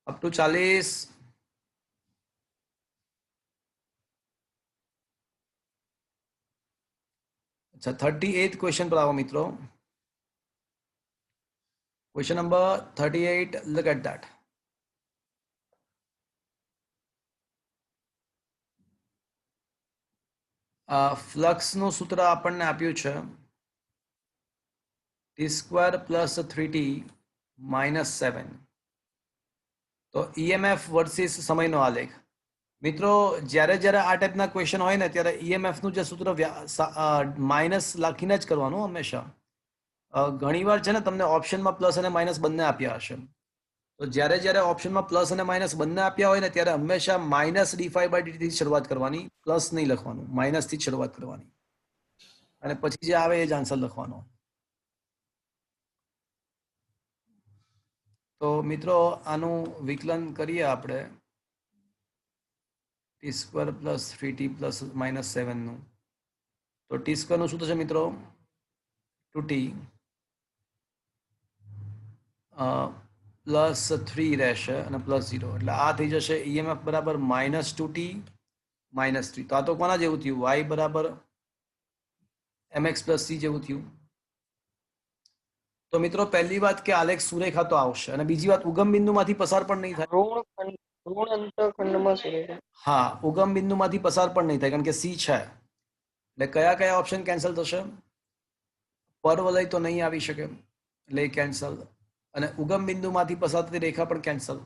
Up to 40. अच्छा, 38th क्वेश्चन पर आओ मित्रों. Question number 38. Look at that. ફ્લક્સનું સૂત્ર આપણને આપ્યું છે t² + 3t - 7. તો EMF વર્સિસ સમયનો આલેખ. મિત્રો જ્યારે જ્યારે આ ટાઈપના ક્વેશ્ચન હોય ને ત્યારે EMF નું જે સૂત્ર માઇનસ લખીને જ કરવાનું હંમેશા. ઘણીવાર છે ને તમને ઓપ્શનમાં પ્લસ અને માઇનસ બંને આપ્યા હશે. તો જ્યારે જ્યારે ઓપ્શનમાં પ્લસ અને માઇનસ બંને આપ્યા હોય ને ત્યારે હંમેશા -dϕ/dt થી શરૂઆત કરવાની, પ્લસ નહીં લખવાનું, માઇનસ થી જ શરૂઆત કરવાની, અને પછી જે આવે એ જ આન્સર લખવાનો. તો મિત્રો આનું વિકલન કરીએ આપણે t² + 3t + -7 નું. તો t² નું શું થશે મિત્રો? 2t +3 રહેશે અને +0, એટલે આ થઈ જશે EMF બરાબર -2t -3. તો આ તો કોના જેવું થયું? y બરાબર mx + c જેવું થયું. તો મિત્રો પહેલી વાત કે આલેખ સુરેખા તો આવશે, અને બીજી વાત ઉગમ બિંદુમાંથી પસાર પણ નહીં થાય. ઋણ અંતઃખંડમાં સુરેખા. હા, ઉગમ બિંદુમાંથી પસાર પણ નહીં થાય, કારણ કે C છે. એટલે કયા કયા ઓપ્શન કેન્સલ થશે? પરવલય તો નહીં આવી શકે એટલે એ કેન્સલ, અને ઉગમ બિંદુમાંથી પસાર થતી રેખા પણ કેન્સલ.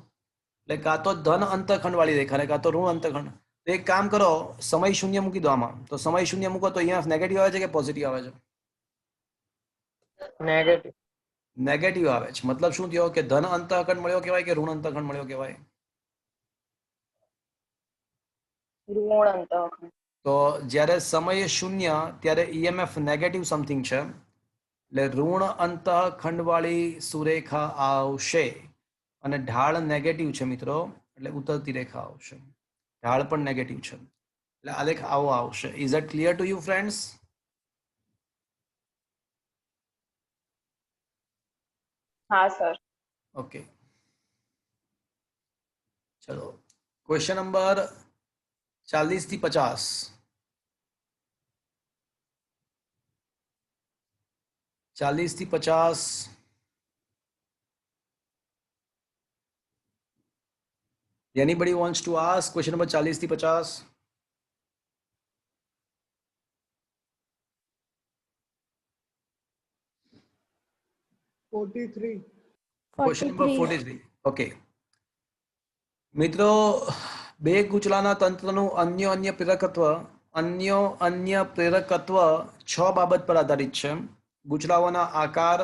એટલે કાં તો ધન અંતઃખંડ વાળી રેખા ને કાં તો ઋણ અંતઃખંડ. તો એક કામ કરો, સમય શૂન્ય મૂકી દો આમાં. તો સમય શૂન્ય મૂકો તો અહીંયા નેગેટિવ આવે છે કે પોઝિટિવ આવે છે? નેગેટિવ. નેગેટિવ આવે છે. મતલબ શું થયો કે ધન અંતઃખંડ મળ્યો કહેવાય કે ઋણ અંતઃખંડ મળ્યો કહેવાય? ઋણ અંતઃખંડ. તો જ્યારે સમય શૂન્ય ત્યારે EMF નેગેટિવ સમથિંગ છે, એટલે ઋણ અંતઃખંડ વાળી સુરેખા આવશે, અને ઢાળ નેગેટિવ છે મિત્રો, એટલે ઉતરતી રેખા આવશે. ઢાળ પણ નેગેટિવ છે, એટલે આલેખ આવો આવશે. Is it clear to you friends? હા સર. ઓકે, ચલો ક્વેશ્ચન નંબર 40 થી 50, 40 થી 50. Anybody wants to ask question number 40 થી 50? Question number 43. Okay. મિત્રો, બે ગૂંચળાના તંત્રનું અન્ય પ્રેરકત્વ 6 બાબત પર આધારિત છે. ગૂંચળાઓના આકાર,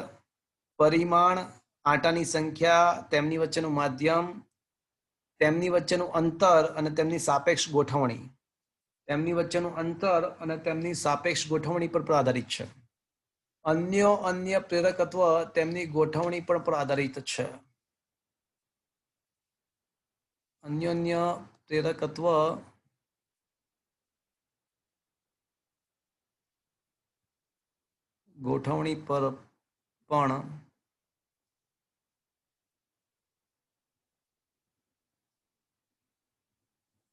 પરિમાણ, આંટાની સંખ્યા, તેમની વચ્ચેનું માધ્યમ, તેમની વચ્ચેનું અંતર અને તેમની સાપેક્ષ ગોઠવણી પર આધારિત છે. અન્ય પ્રેરકત્વ તેમની ગોઠવણી પર આધારિત છે. અન્ય પ્રેરકત્વ ગોઠવણી પર પણ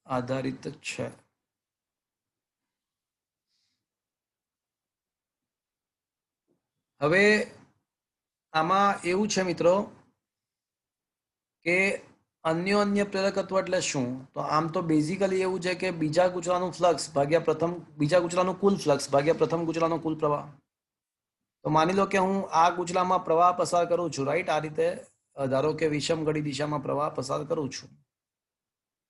આધારિત છે. હવે આમાં એવું છે મિત્રો કે અન્ય પ્રેરકત્વ એટલે શું? તો આમ તો બેઝિકલી એવું છે કે બીજા ગૂંચળાનું ફ્લક્સ ભાગ્યા બીજા ગૂંચળાનું કુલ ફ્લક્સ ભાગ્યા પ્રથમ ગૂંચળાનો કુલ પ્રવાહ. તો માની લો કે હું આ ગૂંચળામાં પ્રવાહ પસાર કરું છું, રાઈટ? આ રીતે ધારો કે વિષમ ઘડી દિશામાં પ્રવાહ પસાર કરું છું,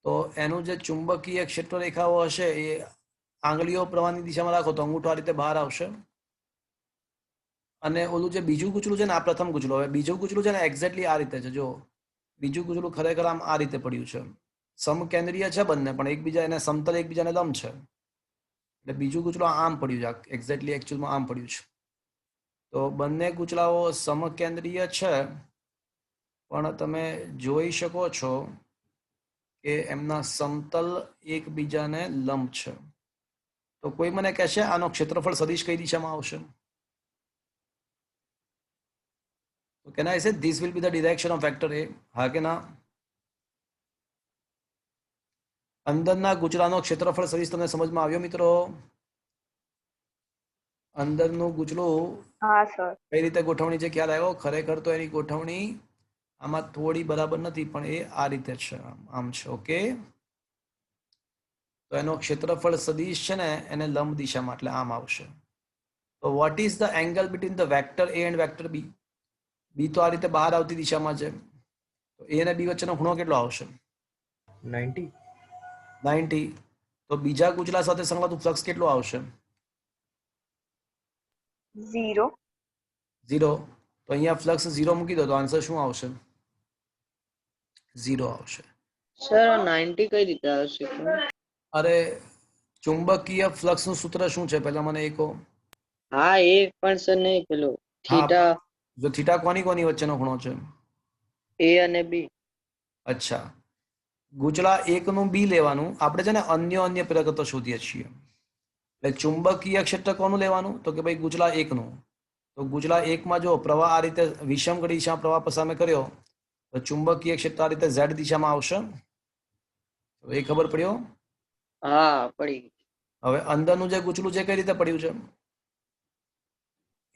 તો એનું જે ચુંબકીય ક્ષેત્ર રેખાઓ હશે એ આંગળીઓ પ્રવાહની દિશામાં રાખો તો અંગૂઠો આ રીતે બહાર આવશે. અને ઓલું જે બીજું ગૂંચળું છે ને, આ પ્રથમ ગૂંચળું, હવે બીજું ગૂંચળું છે ને એક્ઝેક્ટલી આ રીતે છે. જો બીજું ગૂંચળું ખરેખર આમ આ રીતે પડ્યું છે. સમકેન્દ્રીય છે બંને, પણ એકબીજા એને સમતલ એકબીજાને લંબ છે. એટલે બીજું ગૂંચળું આમ પડ્યું છે, એક્ઝેક્ટલી એકચ્યુઅલમાં આમ પડ્યું છે. તો બંને ગૂંચળાઓ સમકેન્દ્રીય છે, પણ તમે જોઈ શકો છો કે એમના સમતલ એકબીજાને લંબ છે. તો કોઈ મને કહેશે આનો ક્ષેત્રફળ સદિશ કઈ દિશામાં આવશે? તો can I say this will be the direction of vector A? હા કે ના? અંદરના ગૂંચળાનો ક્ષેત્રફળ સદિશ તમને સમજમાં આવ્યો મિત્રો? અંદરનું ગૂંચળું હા સર. કઈ રીતે ગોઠવણી છે ખ્યાલ આવ્યો? ખરેખર તો એની ગોઠવણી આમાં થોડી બરાબર નથી, પણ એ આ રીતે છે, આમ છે. ઓકે, તો એનો ક્ષેત્રફળ સદિશ છે ને એને લંબ દિશામાં, એટલે આમ આવશે. તો what is the angle between the vector A and vector B? B તો આ રીતે બહાર આવતી દિશામાં છે, તો એ અને બી વચ્ચેનો ખૂણો કેટલો આવશે? 90. 90. તો બીજા ગૂંચળા સાથે સંલગ્ન ફ્લક્સ કેટલો આવશે? 0. 0. તો અહીંયા ફ્લક્સ 0 મૂકી દો તો આન્સર શું આવશે? 0 આવશે. સર 90 કઈ રીતે આવશે? અરે, ચુંબકીય ફ્લક્સ નું સૂત્ર શું છે પહેલા મને એ કહો. હા એ પણ સર નહીં, પેલો હા, થીટા જો થીટા કોની વચ્ચેનો ખૂણો છે? એ અને બી. અચ્છા, ગૂંચળા એકનું બી લેવાનું. આપણે છે ને અન્ય પ્રેરકત્વ શોધીએ છીએ. એટલે ચુંબકીય ક્ષેત્ર કોનું લેવાનું? તો કે ભાઈ ગૂંચળા એકનું. તો ગૂંચળા એકમાં જો પ્રવાહ આ રીતે વિષમ ઘડી દિશામાં પ્રવાહ પસાર કર્યો, તો ચુંબકીય ક્ષેત્ર આ રીતે ઝેડ દિશામાં આવશે. એ ખબર પડ્યો? હા પડી. હવે અંદરનું જે ગૂંચળું છે કઈ રીતે પડ્યું છે?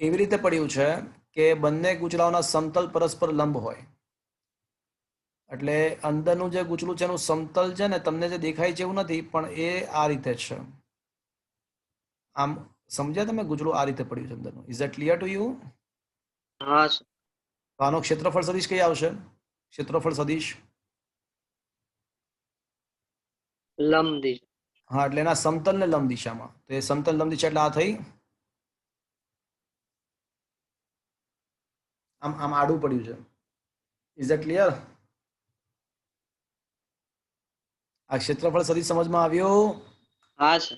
એવી રીતે પડ્યું છે કે બંને ગૂંચળાઓના સમતલ પરસ્પર લંબ હોય. એટલે અંદરનું જે ગૂંચળું છે એનું સમતલ છે ને તમને જે દેખાય છે એવું નથી, પણ એ આ રીતે છે. આમ સમજ્યા તમે? ગૂંચળું આ રીતે પડ્યું છે અંદરનું. Is that clear to you? હા સર. તો આનો ક્ષેત્રફળ સદિશ કઈ આવશે? ક્ષેત્રફળ સદિશ લંબ દિશા. હા, એટલે એના સમતલ ને લંબ દિશામાં. તો એ સમતલ લંબ દિશા એટલે આ થઈ, આમ આડું પડ્યું છે. Is that clear? આ ક્ષેત્રફળ સદિશ સમજમાં આવ્યું? હા સર.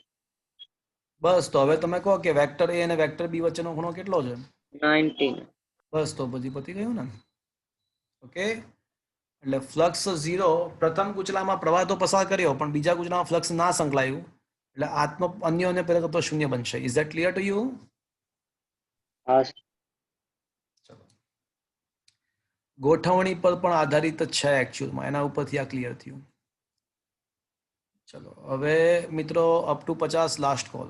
બસ, તો હવે તમે કહો કે વેક્ટર એ અને વેક્ટર બી વચ્ચેનો ખૂણો કેટલો છે? 90. બસ, તો પછી પતી ગયું ને. ઓકે, એટલે ફ્લક્સ 0, પ્રથમ ગૂંચળામાં પ્રવાહ તો પસાર કર્યો, પણ બીજા ગૂંચળામાં ફ્લક્સ ના સંકળાયું, એટલે અન્ય પ્રેરકત્વ શૂન્ય બનશે. Is that clear to you? હા સર. ચલો, ગોઠવણી પર પણ આધારિત છે એકચ્યુઅલમાં, એના ઉપરથી આ ક્લિયર થયું. ચલો હવે મિત્રો અપ ટુ 50 લાસ્ટ કોલ.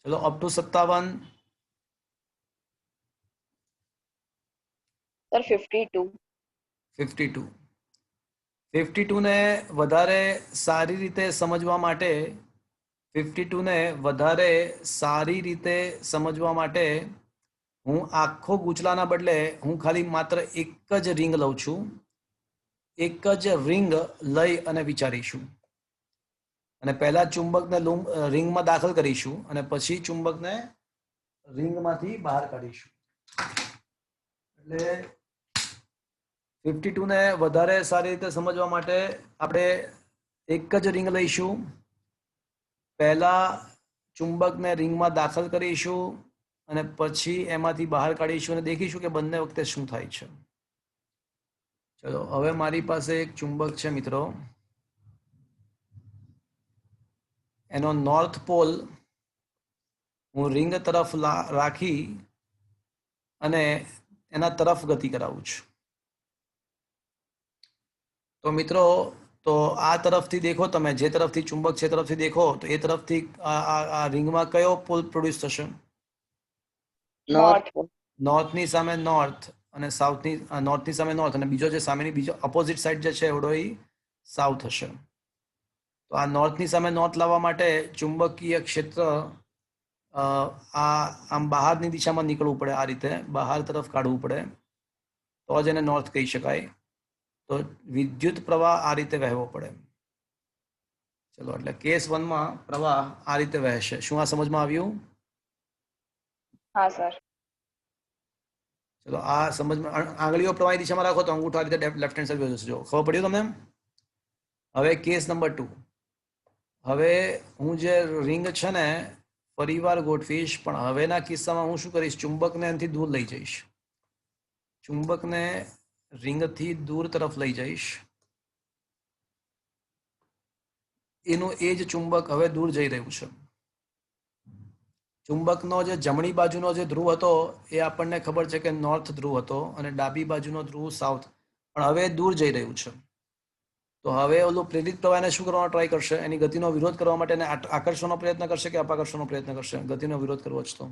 ચલો અપ ટુ 57. સર 52. 52. 52 ને વધારે સારી રીતે સમજવા માટે 52 ને વધારે સારી રીતે સમજવા માટે હું આખો ગૂંચલાના બદલે હું ખાલી માત્ર એક જ રિંગ લઉં છું. એક જ રિંગ લઈ અને વિચારીશું અને પહેલા ચુંબકને રિંગમાં દાખલ કરીશું અને પછી ચુંબકને રિંગમાંથી બહાર કાઢીશું. એટલે 52 ને વધારે સારી રીતે સમજવા માટે આપણે એક જ રિંગ લઈશું, પહેલા ચુંબકને રિંગમાં દાખલ કરીશું અને પછી એમાંથી બહાર કાઢીશું અને દેખીશું કે બંને વખતે શું થાય છે. ચલો હવે મારી પાસે એક ચુંબક છે મિત્રો, એનો નોર્થ પોલ હું રિંગ તરફ રાખી અને એના તરફ ગતિ કરાવું છું. તો મિત્રો તો આ તરફથી દેખો, તમે જે તરફથી ચુંબક છે તરફથી દેખો તો એ તરફથી આ રિંગમાં કયો પોલ પ્રોડ્યુસ થશે? નોર્થ. નોર્થની સામે નોર્થ અને નોર્થની સામે નોર્થ અને બીજો જે સામેની બીજો ઓપોઝિટ સાઈડ જે છે એવડો એ સાઉથ હશે. તો આ નોર્થની સામે નોર્થ લાવવા માટે ચુંબકીય ક્ષેત્ર આમ બહારની દિશામાં નીકળવું પડે, આ રીતે બહાર તરફ કાઢવું પડે તો જ એને નોર્થ કહી શકાય. તો વિદ્યુત પ્રવાહ આ રીતે વહેવો પડે. ચલો એટલે કેસ 1 માં પ્રવાહ આ રીતે વહેશે. શું આ સમજમાં આવ્યું? હા સર. ચલો આ સમજમાં આંગળીઓ પ્રવાહી દિશામાં રાખો તો અંગૂઠો આ રીતે લેફ્ટ હેન્ડ સાઈડ જશે. જો ખબર પડ્યું તમને? હવે કેસ નંબર 2. હવે હું જે રિંગ છે ને ફરીવાર ગોઠવીશ, પણ હવેના કિસ્સામાં હું શું કરીશ? ચુંબકને એનાથી દૂર લઈ જઈશ. ચુંબકને રિંગથી દૂર તરફ લઈ જઈશ. એનું એ જ ચુંબક હવે દૂર જઈ રહ્યું છે. ચુંબકનો જે જમણી બાજુનો જે ધ્રુવ હતો એ આપણને ખબર છે કે નોર્થ ધ્રુવ હતો અને ડાબી બાજુનો ધ્રુવ સાઉથ, પણ હવે દૂર જઈ રહ્યું છે. તો હવે ઓલું પ્રેરિત પ્રવાહને શું કરવાનો ટ્રાય કરશે? એની ગતિનો વિરોધ કરવા માટે એને આકર્ષવાનો પ્રયત્ન કરશે કે અપાકર્ષણનો પ્રયત્ન કરશે? ગતિનો વિરોધ કરવો જ તો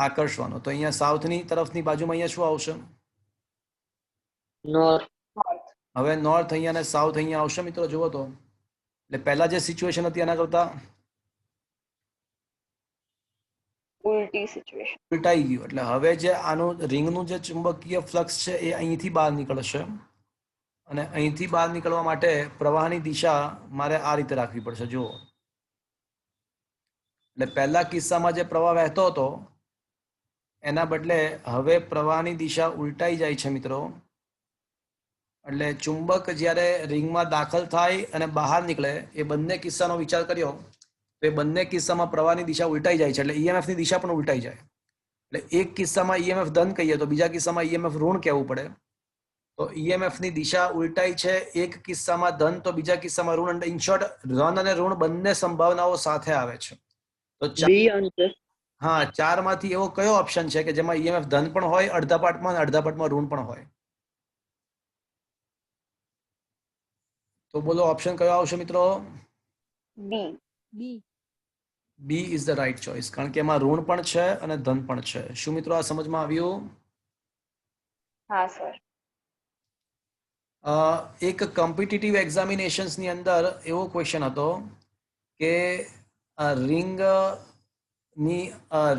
આકર્ષવાનો. તો અહીંયા સાઉથની તરફની બાજુમાં અહીંયા શું આવશે? નોર્થ. હવે નોર્થ અહીંયા અને સાઉથ અહીંયા આવશે મિત્રો. જુઓ તો એટલે પહેલા જે સિચ્યુએશન હતી એના કરતા ઉલટી સિચ્યુએશન. ઉલટાઈ ગયું. એટલે હવે જે આનું રિંગનું જે ચુંબકીય ફ્લક્સ છે એ અહીંથી બહાર નીકળશે અને અહીંથી બહાર નીકળવા માટે પ્રવાહની દિશા મારે આ રીતે રાખવી પડશે. જુઓ એટલે પહેલા કિસ્સામાં જે પ્રવાહ વહેતો હતો એના બદલે હવે પ્રવાહની દિશા ઉલટાઈ જાય છે મિત્રો. એટલે ચુંબક જ્યારે રિંગમાં દાખલ થાય અને બહાર નીકળે એ બંને કિસ્સાનો વિચાર કર્યો તો એ બંને કિસ્સામાં પ્રવાહની દિશા ઉલટાઈ જાય છે. એટલે ઈએમએફની દિશા પણ ઉલટાઈ જાય. એટલે એક કિસ્સામાં ઈએમએફ ધન કહીએ તો બીજા કિસ્સામાં ઈએમએફ ઋણ કહેવું પડે. તો ઈએમએફની દિશા ઉલટાઈ છે. એક કિસ્સામાં ધન તો બીજા કિસ્સામાં ઋણ. ઇન શોર્ટ ધન અને ઋણ બંને સંભાવનાઓ સાથે આવે છે. તો હા, 4 માંથી એવો કયો ઓપ્શન છે કે જેમાં ઈએમએફ ધન પણ હોય અડધા પાર્ટમાં અને અડધા પાર્ટમાં ઋણ પણ હોય? તો બોલો ઓપ્શન કયો આવશે મિત્રો? B. B is the right choice, કારણ કે એમાં ઋણ પણ છે અને ધન પણ છે. શું મિત્રો આ સમજમાં આવ્યું? હા સર. એક કોમ્પિટિટિવ એક્ઝામિનેશન્સની અંદર એવો ક્વેશ્ચન હતો કે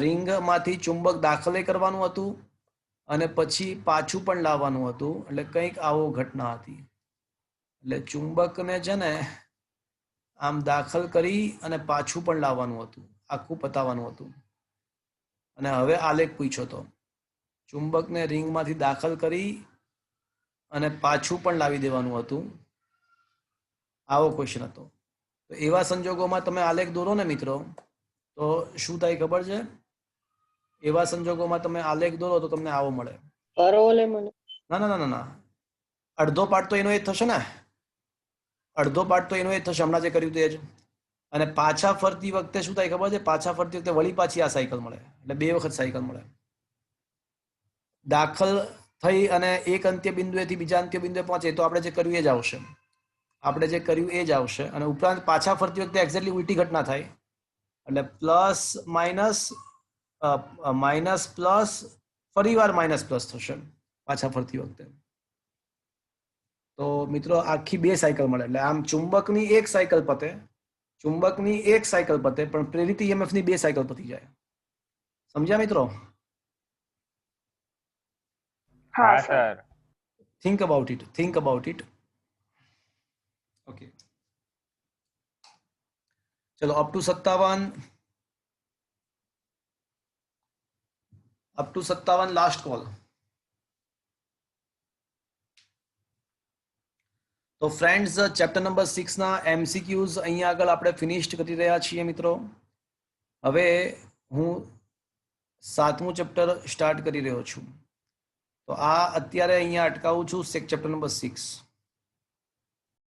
રિંગમાંથી ચુંબક દાખલે કરવાનું હતું અને પછી પાછું પણ લાવવાનું હતું. એટલે કંઈક આવો ઘટના હતી. એટલે ચુંબકને છે ને આમ દાખલ કરી અને પાછું પણ લાવવાનું હતું, આખું પતાવવાનું હતું. અને હવે આલેખ પૂછ્યો તો ચુંબકને રિંગમાંથી દાખલ કરી અને પાછું પણ લાવી દેવાનું હતું. આવો ક્વેશ્ચન હતો. તો એવા સંજોગોમાં તમે આલેખ દોરો ને મિત્રો તો શું થાય ખબર છે? એવા સંજોગોમાં તમે આલેખ દોરો તો તમને આવો મળે. ના ના ના ના, અડધો પાર્ટ તો એનો એ જ થશે ને. અડધો પાર્ટ તો એનો એ જ થશે, હમણાં જે કર્યું તે જ. અને પાછા ફરતી વખતે શું થાય ખબર છે? પાછા ફરતી વખતે વળી પાછી આ સાયકલ મળે. એટલે 2 વખત સાયકલ મળે. દાખલ થઈ અને એક અંત્ય બિંદુએથી બીજા અંત્ય બિંદુએ પહોંચે તો આપણે જે કર્યું એ જ આવશે. આપણે જે કર્યું એ જ આવશે. અને ઉપરાંત પાછા ફરતી વખતે એક્ઝેક્ટલી ઉલટી ઘટના થાય. એટલે પ્લસ માઇનસ માઇનસ પ્લસ ફરીવાર માઇનસ પ્લસ થશે પાછા ફરતી વખતે. તો મિત્રો આખી 2 સાયકલ મળે. એટલે આમ ચુંબકની એક સાયકલ પતે, પણ પ્રેરિત EMF ની 2 સાયકલ પતી જાય. સમજ્યા મિત્રો? હા હા sir. Sir. Think about it. Okay. ચલો અપ ટુ 57 લાસ્ટ કોલ. તો ફ્રેન્ડ્સ ચેપ્ટર નંબર 6 ના MCQs અહીંયા આગળ આપણે ફિનિશ્ડ કરી રહ્યા છીએ મિત્રો. હવે હું 7મું ચેપ્ટર સ્ટાર્ટ કરી રહ્યો છું. તો આ અત્યારે અહીંયા અટકાવું છું ચેપ્ટર નંબર 6.